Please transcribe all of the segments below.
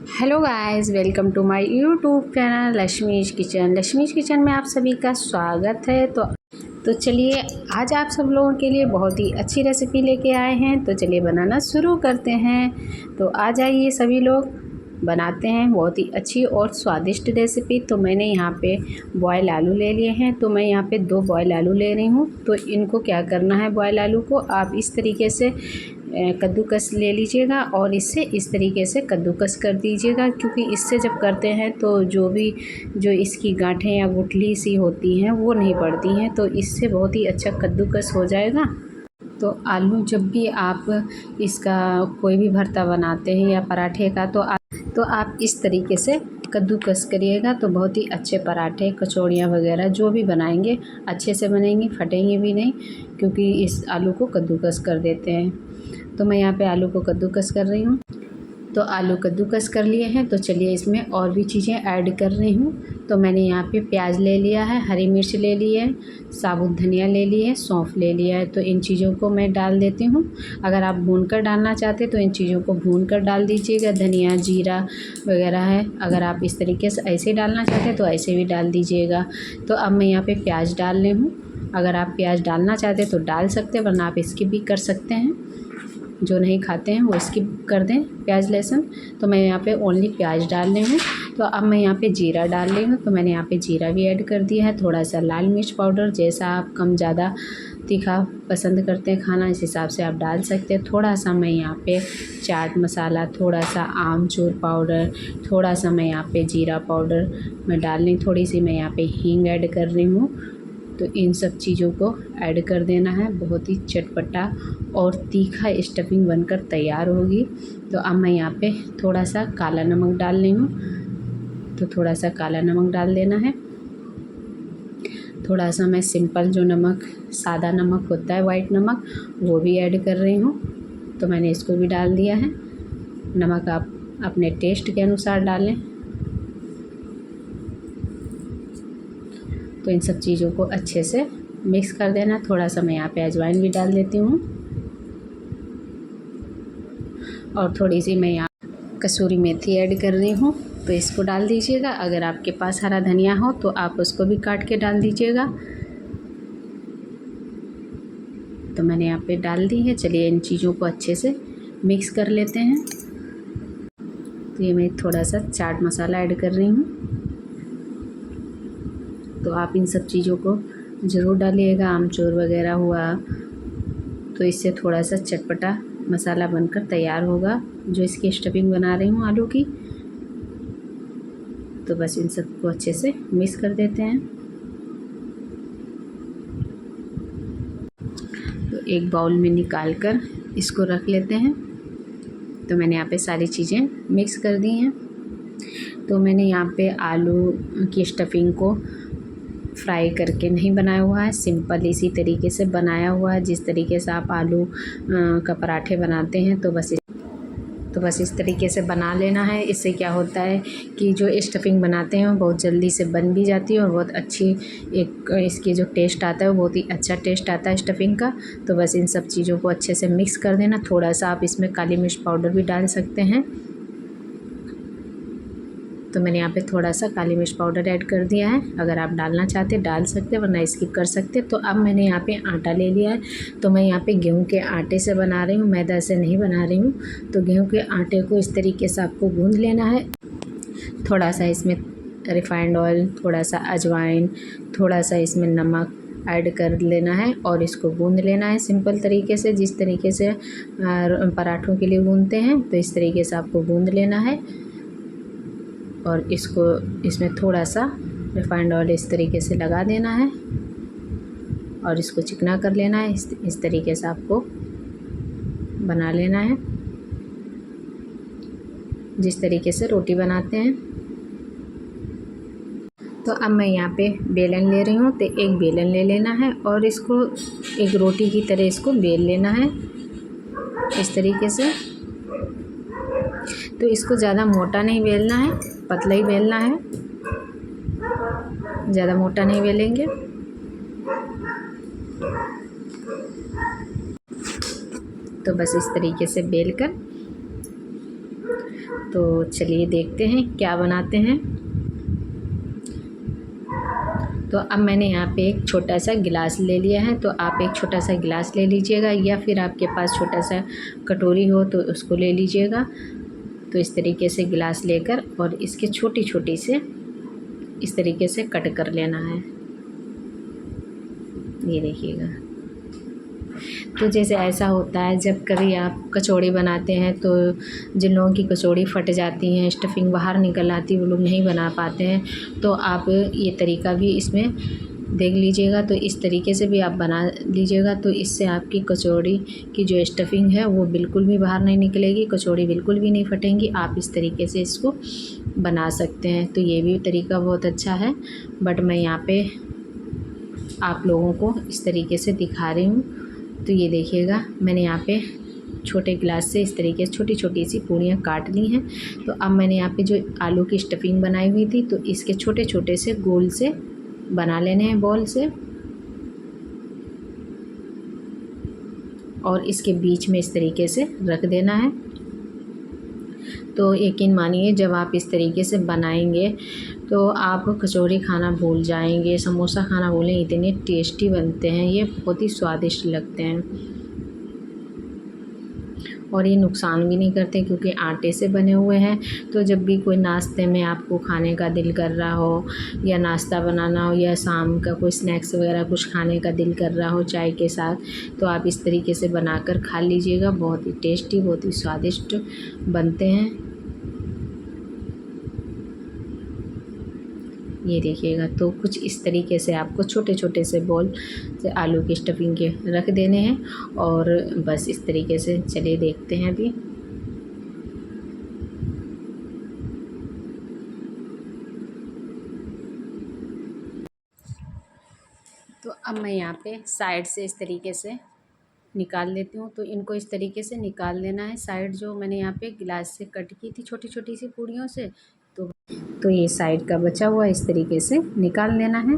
Hello guys, welcome to my YouTube channel Lakshmi's kitchen. Lakshmi's kitchen में आप सभी का स्वागत है। तो चलिए, आज आप सब लोगों के लिए बहुत ही अच्छी रेसिपी लेके आए हैं। तो चलिए बनाना शुरू करते हैं। तो आ जाइए, सभी लोग बनाते हैं बहुत ही अच्छी और स्वादिष्ट रेसिपी। तो मैंने यहाँ पे बॉयल आलू ले लिए हैं। तो मैं यहाँ पे 2 बॉयल आलू ले रही हूँ। तो इनको क्या करना है, बॉयल आलू को आप इस तरीके से कद्दूकस ले लीजिएगा और इससे इस तरीके से कद्दूकस कर दीजिएगा, क्योंकि इससे जब करते हैं तो जो इसकी गांठें या गुठली सी होती हैं वो नहीं पड़ती हैं। तो इससे बहुत ही अच्छा कद्दूकस हो जाएगा। तो आलू जब भी आप इसका कोई भी भरता बनाते हैं या पराठे का, तो आप इस तरीके से कद्दूकस करिएगा। तो बहुत ही अच्छे पराठे, कचौड़ियाँ वगैरह जो भी बनाएंगे अच्छे से बनेंगी, फटेंगे भी नहीं, क्योंकि इस आलू को कद्दूकस कर देते हैं। तो मैं यहाँ पे आलू को कद्दूकस कर रही हूँ। तो आलू कद्दूकस कर लिए हैं। तो चलिए इसमें और भी चीज़ें ऐड कर रही हूँ। तो मैंने यहाँ पे प्याज ले लिया है, हरी मिर्च ले ली है, साबुत धनिया ले ली है, सौंफ ले लिया है। तो इन चीज़ों को मैं डाल देती हूँ। अगर आप भूनकर डालना चाहते तो इन चीज़ों को भूनकर डाल दीजिएगा। धनिया, जीरा वगैरह है, अगर आप इस तरीके से ऐसे डालना चाहते तो ऐसे भी डाल दीजिएगा। तो अब मैं यहाँ पर प्याज डाल रही हूँ। अगर आप प्याज डालना चाहते तो डाल सकते हैं, वरना आप स्किप भी कर सकते हैं। जो नहीं खाते हैं वो स्किप कर दें प्याज लहसुन। तो मैं यहाँ पे ओनली प्याज डाल रही हूँ। तो अब मैं यहाँ पे जीरा डाल रही हूँ। तो मैंने यहाँ पे जीरा भी ऐड कर दिया है। थोड़ा सा लाल मिर्च पाउडर, जैसा आप कम ज़्यादा तीखा पसंद करते हैं खाना, इस हिसाब से आप डाल सकते हैं। थोड़ा सा मैं यहाँ पे चाट मसाला, थोड़ा सा आमचूर पाउडर, थोड़ा सा मैं यहाँ पे जीरा पाउडर मैं डाल रही हूँ। थोड़ी सी मैं यहाँ पे हींग ऐड कर रही हूँ। तो इन सब चीज़ों को ऐड कर देना है। बहुत ही चटपटा और तीखा स्टफिंग बनकर तैयार होगी। तो अब मैं यहाँ पे थोड़ा सा काला नमक डाल रही हूँ। तो थोड़ा सा काला नमक डाल देना है। थोड़ा सा मैं सिंपल जो नमक, सादा नमक होता है, वाइट नमक, वो भी ऐड कर रही हूँ। तो मैंने इसको भी डाल दिया है। नमक आप अपने टेस्ट के अनुसार डालें। तो इन सब चीज़ों को अच्छे से मिक्स कर देना। थोड़ा सा मैं यहाँ पे अजवाइन भी डाल देती हूँ और थोड़ी सी मैं यहाँ कसूरी मेथी ऐड कर रही हूँ। तो इसको डाल दीजिएगा। अगर आपके पास हरा धनिया हो तो आप उसको भी काट के डाल दीजिएगा। तो मैंने यहाँ पे डाल दी है। चलिए इन चीज़ों को अच्छे से मिक्स कर लेते हैं। तो ये मैं थोड़ा सा चाट मसाला ऐड कर रही हूँ। तो आप इन सब चीज़ों को ज़रूर डालिएगा। आमचूर वगैरह हुआ तो इससे थोड़ा सा चटपटा मसाला बनकर तैयार होगा, जो इसकी स्टफिंग बना रही हूँ आलू की। तो बस इन सब को अच्छे से मिक्स कर देते हैं। तो एक बाउल में निकाल कर इसको रख लेते हैं। तो मैंने यहाँ पे सारी चीज़ें मिक्स कर दी हैं। तो मैंने यहाँ पे आलू की स्टफिंग को फ्राई करके नहीं बनाया हुआ है, सिंपल इसी तरीके से बनाया हुआ है, जिस तरीके से आप आलू का पराठे बनाते हैं। तो बस इस तरीके से बना लेना है। इससे क्या होता है कि जो स्टफिंग बनाते हैं वो बहुत जल्दी से बन भी जाती है और बहुत अच्छी इसकी जो टेस्ट आता है वो बहुत ही अच्छा टेस्ट आता है स्टफिंग का। तो बस इन सब चीज़ों को अच्छे से मिक्स कर देना। थोड़ा सा आप इसमें काली मिर्च पाउडर भी डाल सकते हैं। तो मैंने यहाँ पे थोड़ा सा काली मिर्च पाउडर ऐड कर दिया है। अगर आप डालना चाहते डाल सकते, वरना स्किप कर सकते। तो अब मैंने यहाँ पे आटा ले लिया है। तो मैं यहाँ पे गेहूं के आटे से बना रही हूँ, मैदा से नहीं बना रही हूँ। तो गेहूं के आटे को इस तरीके से आपको गूँध लेना है। थोड़ा सा इसमें रिफाइंड ऑयल, थोड़ा सा अजवाइन, थोड़ा सा इसमें नमक ऐड कर लेना है और इसको गूँध लेना है सिंपल तरीके से, जिस तरीके से पराठों के लिए गूँधते हैं। तो इस तरीके से आपको गूँध लेना है और इसको इसमें थोड़ा सा रिफाइंड ऑयल इस तरीके से लगा देना है और इसको चिकना कर लेना है। इस तरीके से आपको बना लेना है, जिस तरीके से रोटी बनाते हैं। तो अब मैं यहाँ पे बेलन ले रही हूँ। तो एक बेलन ले लेना है और इसको एक रोटी की तरह इसको बेल लेना है इस तरीके से। तो इसको ज़्यादा मोटा नहीं बेलना है, पतला ही बेलना है, ज़्यादा मोटा नहीं बेलेंगे। तो बस इस तरीके से बेल कर तो चलिए देखते हैं क्या बनाते हैं। तो अब मैंने यहाँ पे एक छोटा सा गिलास ले लिया है, तो आप एक छोटा सा गिलास ले लीजिएगा, या फिर आपके पास छोटा सा कटोरी हो तो उसको ले लीजिएगा। तो इस तरीके से गिलास लेकर और इसके छोटी छोटी से इस तरीके से कट कर लेना है। ये देखिएगा। तो जैसे ऐसा होता है जब कभी आप कचौड़ी बनाते हैं तो जिन लोगों की कचौड़ी फट जाती हैं, स्टफिंग बाहर निकल आती है, वो लोग नहीं बना पाते हैं, तो आप ये तरीका भी इसमें देख लीजिएगा। तो इस तरीके से भी आप बना लीजिएगा, तो इससे आपकी कचौड़ी की जो स्टफिंग है वो बिल्कुल भी बाहर नहीं निकलेगी, कचौड़ी बिल्कुल भी नहीं फटेंगी। आप इस तरीके से इसको बना सकते हैं। तो ये भी तरीका बहुत अच्छा है, बट मैं यहाँ पे आप लोगों को इस तरीके से दिखा रही हूँ। तो ये देखिएगा, मैंने यहाँ पे छोटे गिलास से इस तरीके से छोटी छोटी सी पूड़ियाँ काट ली हैं। तो अब मैंने यहाँ पे जो आलू की स्टफिंग बनाई हुई थी, तो इसके छोटे छोटे से गोल से बना लेने हैं बॉल से, और इसके बीच में इस तरीके से रख देना है। तो यकीन मानिए जब आप इस तरीके से बनाएंगे तो आप कचौरी खाना भूल जाएंगे, समोसा खाना भूलें, इतने टेस्टी बनते हैं ये, बहुत ही स्वादिष्ट लगते हैं। और ये नुकसान भी नहीं करते क्योंकि आटे से बने हुए हैं। तो जब भी कोई नाश्ते में आपको खाने का दिल कर रहा हो, या नाश्ता बनाना हो, या शाम का कोई स्नैक्स वगैरह कुछ खाने का दिल कर रहा हो चाय के साथ, तो आप इस तरीके से बनाकर खा लीजिएगा। बहुत ही टेस्टी, बहुत ही स्वादिष्ट बनते हैं। ये देखिएगा। तो कुछ इस तरीके से आपको छोटे छोटे से बॉल से आलू की स्टफिंग के रख देने हैं, और बस इस तरीके से चलिए देखते हैं अभी। तो अब मैं यहाँ पे साइड से इस तरीके से निकाल लेती हूँ। तो इनको इस तरीके से निकाल लेना है, साइड जो मैंने यहाँ पे गिलास से कट की थी छोटी छोटी सी पूड़ियों से, तो ये साइड का बचा हुआ इस तरीके से निकाल लेना है।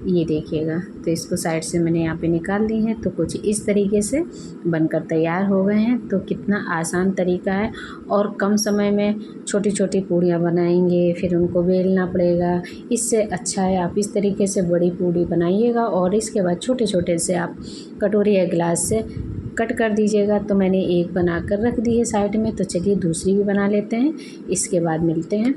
ये देखिएगा। तो इसको साइड से मैंने यहाँ पे निकाल ली है। तो कुछ इस तरीके से बनकर तैयार हो गए हैं। तो कितना आसान तरीका है, और कम समय में छोटी छोटी पूड़ियाँ बनाएंगे, फिर उनको बेलना पड़ेगा। इससे अच्छा है आप इस तरीके से बड़ी पूड़ी बनाइएगा, और इसके बाद छोटे छोटे से आप कटोरी या गिलास से कट कर दीजिएगा। तो मैंने एक बना कर रख दी है साइड में। तो चलिए दूसरी भी बना लेते हैं, इसके बाद मिलते हैं।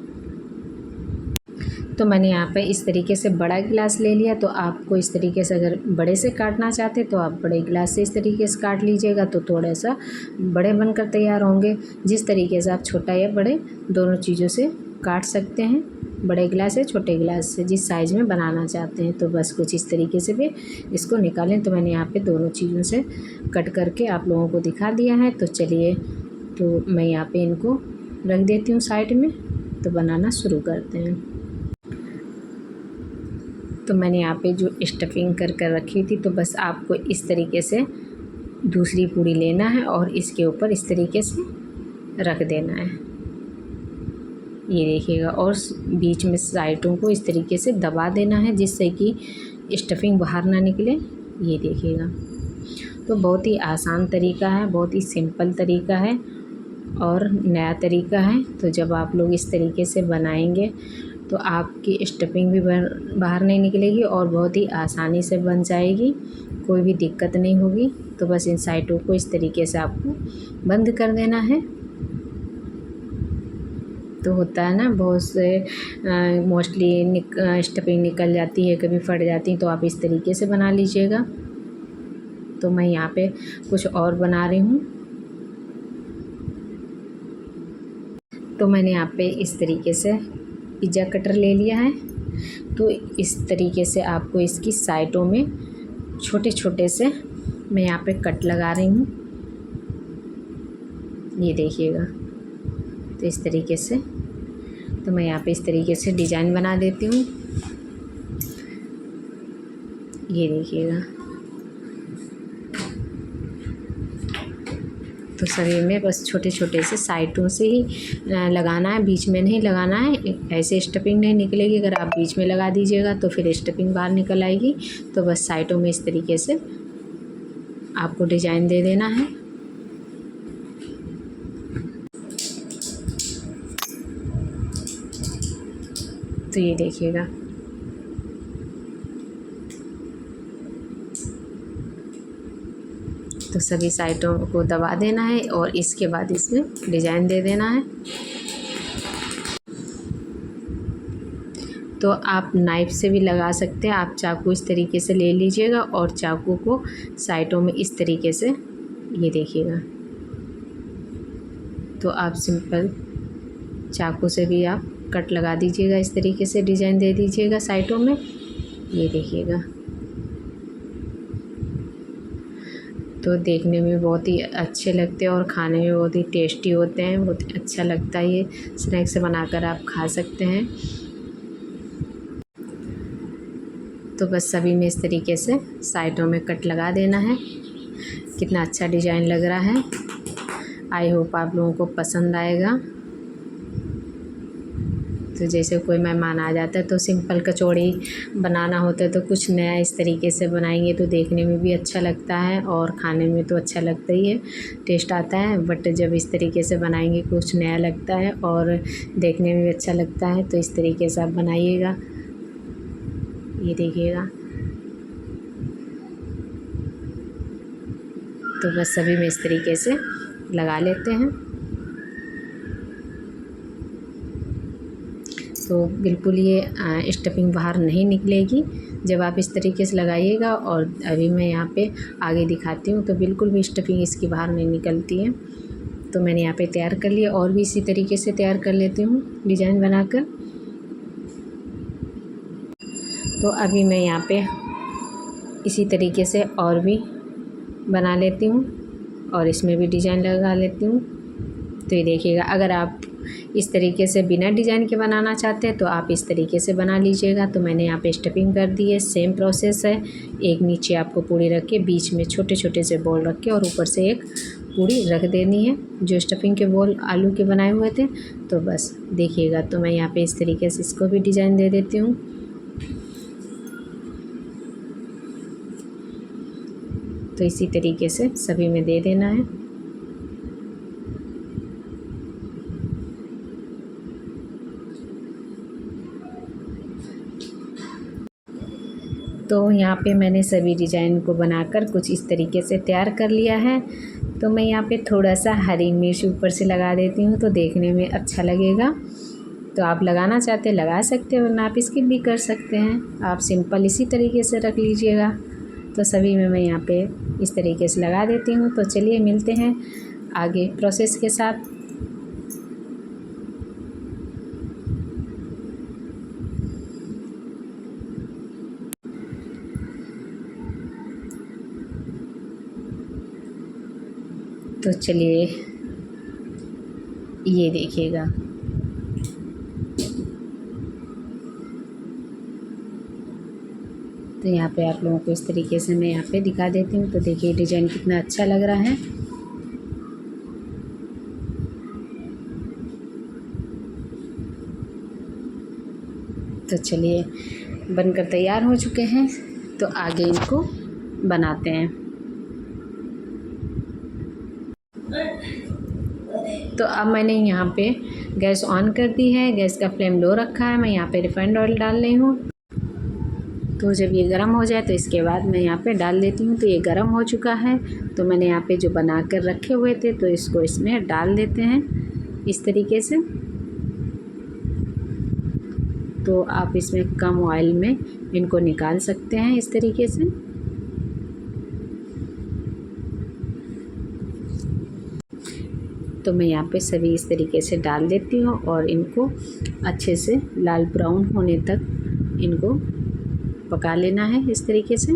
तो मैंने यहाँ पे इस तरीके से बड़ा गिलास ले लिया। तो आपको इस तरीके से अगर बड़े से काटना चाहते तो आप बड़े गिलास से इस तरीके से काट लीजिएगा, तो थोड़ा सा बड़े बनकर तैयार होंगे। जिस तरीके से आप छोटा या बड़े दोनों चीज़ों से काट सकते हैं, बड़े गिलास या छोटे गिलास से, जिस साइज़ में बनाना चाहते हैं। तो बस कुछ इस तरीके से भी इसको निकालें। तो मैंने यहाँ पे दोनों चीज़ों से कट करके आप लोगों को दिखा दिया है। तो चलिए, तो मैं यहाँ पे इनको रख देती हूँ साइड में। तो बनाना शुरू करते हैं। तो मैंने यहाँ पे जो स्टफिंग कर कर रखी थी, तो बस आपको इस तरीके से दूसरी पूड़ी लेना है और इसके ऊपर इस तरीके से रख देना है। ये देखिएगा, और बीच में साइडों को इस तरीके से दबा देना है जिससे कि स्टफिंग बाहर ना निकले। ये देखिएगा। तो बहुत ही आसान तरीका है, बहुत ही सिंपल तरीका है और नया तरीका है। तो जब आप लोग इस तरीके से बनाएंगे तो आपकी स्टफिंग भी बाहर नहीं निकलेगी और बहुत ही आसानी से बन जाएगी, कोई भी दिक्कत नहीं होगी। तो बस इन साइडों को इस तरीके से आपको बंद कर देना है। तो होता है ना, बहुत से मोस्टली स्टफिंग निकल जाती है, कभी फट जाती है, तो आप इस तरीके से बना लीजिएगा। तो मैं यहाँ पे कुछ और बना रही हूँ। तो मैंने यहाँ पे इस तरीके से पिज़्ज़ा कटर ले लिया है। तो इस तरीके से आपको इसकी साइडों में छोटे छोटे से मैं यहाँ पे कट लगा रही हूँ। ये देखिएगा। तो इस तरीके से, तो मैं यहाँ पे इस तरीके से डिज़ाइन बना देती हूँ। ये देखिएगा। तो सभी में बस छोटे छोटे से साइडों से ही लगाना है, बीच में नहीं लगाना है। ऐसे स्टफिंग नहीं निकलेगी, अगर आप बीच में लगा दीजिएगा तो फिर स्टफिंग बाहर निकल आएगी। तो बस साइडों में इस तरीके से आपको डिज़ाइन दे देना है। तो ये देखिएगा, तो सभी साइडों को दबा देना है और इसके बाद इसमें डिज़ाइन दे देना है। तो आप नाइफ़ से भी लगा सकते हैं। आप चाकू इस तरीके से ले लीजिएगा और चाकू को साइडों में इस तरीके से, ये देखिएगा, तो आप सिंपल चाकू से भी आप कट लगा दीजिएगा, इस तरीके से डिज़ाइन दे दीजिएगा साइडों में, ये देखिएगा। तो देखने में बहुत ही अच्छे लगते हैं और खाने में बहुत ही टेस्टी होते हैं, बहुत अच्छा लगता है। ये स्नैक्स बनाकर आप खा सकते हैं। तो बस सभी में इस तरीके से साइडों में कट लगा देना है। कितना अच्छा डिज़ाइन लग रहा है। आई होप आप लोगों को पसंद आएगा। तो जैसे कोई मेहमान आ जाता है तो सिंपल कचौड़ी बनाना होता है तो कुछ नया इस तरीके से बनाएंगे तो देखने में भी अच्छा लगता है और खाने में तो अच्छा लगता ही है, टेस्ट आता है। बट जब इस तरीके से बनाएंगे कुछ नया लगता है और देखने में भी अच्छा लगता है। तो इस तरीके से आप बनाइएगा, ये देखिएगा। तो बस सभी में इस तरीके से लगा लेते हैं। तो बिल्कुल ये स्टफिंग बाहर नहीं निकलेगी जब आप इस तरीके से लगाइएगा। और अभी मैं यहाँ पे आगे दिखाती हूँ तो बिल्कुल भी स्टफिंग इसकी बाहर नहीं निकलती है। तो मैंने यहाँ पे तैयार कर लिया और भी इसी तरीके से तैयार कर लेती हूँ डिज़ाइन बनाकर। तो अभी मैं यहाँ पे इसी तरीके से और भी बना लेती हूँ और इसमें भी डिज़ाइन लगा लेती हूँ। तो ये देखिएगा, अगर आप इस तरीके से बिना डिज़ाइन के बनाना चाहते हैं तो आप इस तरीके से बना लीजिएगा। तो मैंने यहाँ पे स्टफिंग कर दी है, सेम प्रोसेस है। एक नीचे आपको पूड़ी रख के बीच में छोटे छोटे से बॉल रख के और ऊपर से एक पूड़ी रख देनी है, जो स्टफिंग के बॉल आलू के बनाए हुए थे। तो बस देखिएगा, तो मैं यहाँ पे इस तरीके से इसको भी डिज़ाइन दे देती हूँ। तो इसी तरीके से सभी में दे देना है। तो यहाँ पे मैंने सभी डिज़ाइन को बनाकर कुछ इस तरीके से तैयार कर लिया है। तो मैं यहाँ पे थोड़ा सा हरी मिर्च ऊपर से लगा देती हूँ तो देखने में अच्छा लगेगा। तो आप लगाना चाहते हैं लगा सकते हैं वरना आप स्किप भी कर सकते हैं। आप सिंपल इसी तरीके से रख लीजिएगा। तो सभी में मैं यहाँ पे इस तरीके से लगा देती हूँ। तो चलिए मिलते हैं आगे प्रोसेस के साथ। तो चलिए ये देखिएगा, तो यहाँ पे आप लोगों को इस तरीके से मैं यहाँ पे दिखा देती हूँ। तो देखिए डिज़ाइन कितना अच्छा लग रहा है। तो चलिए बनकर तैयार हो चुके हैं। तो आगे इनको बनाते हैं। तो अब मैंने यहाँ पे गैस ऑन कर दी है, गैस का फ्लेम लो रखा है। मैं यहाँ पे रिफाइंड ऑयल डाल रही हूँ। तो जब ये गर्म हो जाए तो इसके बाद मैं यहाँ पे डाल देती हूँ। तो ये गर्म हो चुका है। तो मैंने यहाँ पे जो बना कर रखे हुए थे तो इसको इसमें डाल देते हैं इस तरीके से। तो आप इसमें कम ऑयल में इनको निकाल सकते हैं इस तरीके से। तो मैं यहाँ पे सभी इस तरीके से डाल देती हूँ और इनको अच्छे से लाल ब्राउन होने तक इनको पका लेना है इस तरीके से।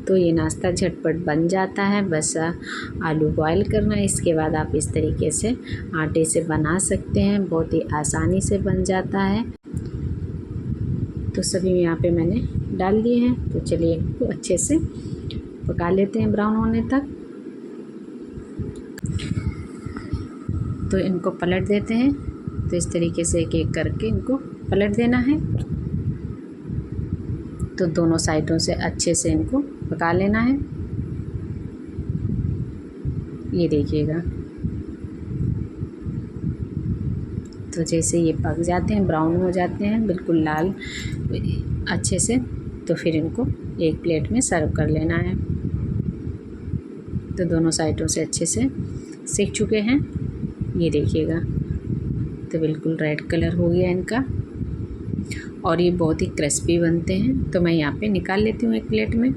तो ये नाश्ता झटपट बन जाता है। बस आलू बॉईल करना है, इसके बाद आप इस तरीके से आटे से बना सकते हैं, बहुत ही आसानी से बन जाता है। तो सभी यहाँ पे मैंने डाल दिए हैं। तो चलिए इनको अच्छे से पका लेते हैं ब्राउन होने तक। तो इनको पलट देते हैं। तो इस तरीके से एक एक करके इनको पलट देना है। तो दोनों साइडों से अच्छे से इनको पका लेना है। ये देखिएगा, तो जैसे ये पक जाते हैं, ब्राउन हो जाते हैं बिल्कुल लाल अच्छे से, तो फिर इनको एक प्लेट में सर्व कर लेना है। तो दोनों साइडों से अच्छे से सेक चुके हैं, ये देखिएगा। तो बिल्कुल रेड कलर हो गया इनका और ये बहुत ही क्रिस्पी बनते हैं। तो मैं यहाँ पे निकाल लेती हूँ एक प्लेट में।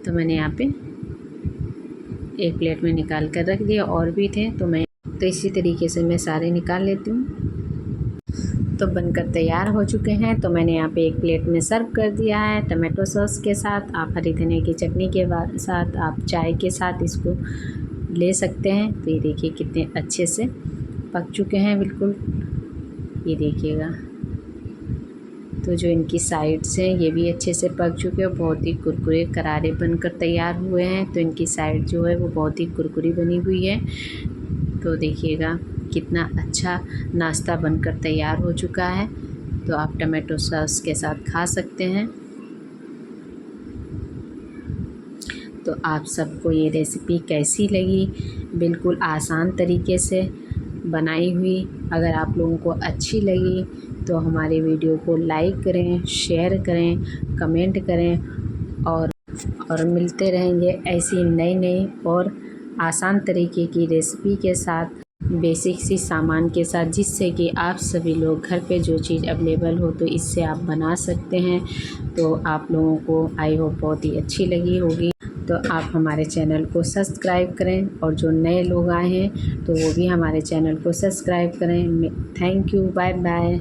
तो मैंने यहाँ पे एक प्लेट में निकाल कर रख दिया, और भी थे तो इसी तरीके से मैं सारे निकाल लेती हूँ। तो बनकर तैयार हो चुके हैं। तो मैंने यहाँ पे एक प्लेट में सर्व कर दिया है टमाटो सॉस के साथ। आप हरी धनिया की चटनी के साथ, आप चाय के साथ इसको ले सकते हैं। तो ये देखिए कितने अच्छे से पक चुके हैं बिल्कुल, ये देखिएगा। तो जो इनकी साइड्स हैं ये भी अच्छे से पक चुके हैं, बहुत ही कुरकुरे करारे बनकर तैयार हुए हैं। तो इनकी साइड जो है वो बहुत ही कुरकुरी बनी हुई है। तो देखिएगा कितना अच्छा नाश्ता बनकर तैयार हो चुका है। तो आप टमाटो सॉस के साथ खा सकते हैं। तो आप सबको ये रेसिपी कैसी लगी? बिल्कुल आसान तरीके से बनाई हुई। अगर आप लोगों को अच्छी लगी तो हमारे वीडियो को लाइक करें, शेयर करें, कमेंट करें और मिलते रहेंगे ऐसी नई नई और आसान तरीके की रेसिपी के साथ, बेसिक सी सामान के साथ, जिससे कि आप सभी लोग घर पे जो चीज़ अवेलेबल हो तो इससे आप बना सकते हैं। तो आप लोगों को आई होप बहुत ही अच्छी लगी होगी। तो आप हमारे चैनल को सब्सक्राइब करें और जो नए लोग आए हैं तो वो भी हमारे चैनल को सब्सक्राइब करें। Thank you, bye bye.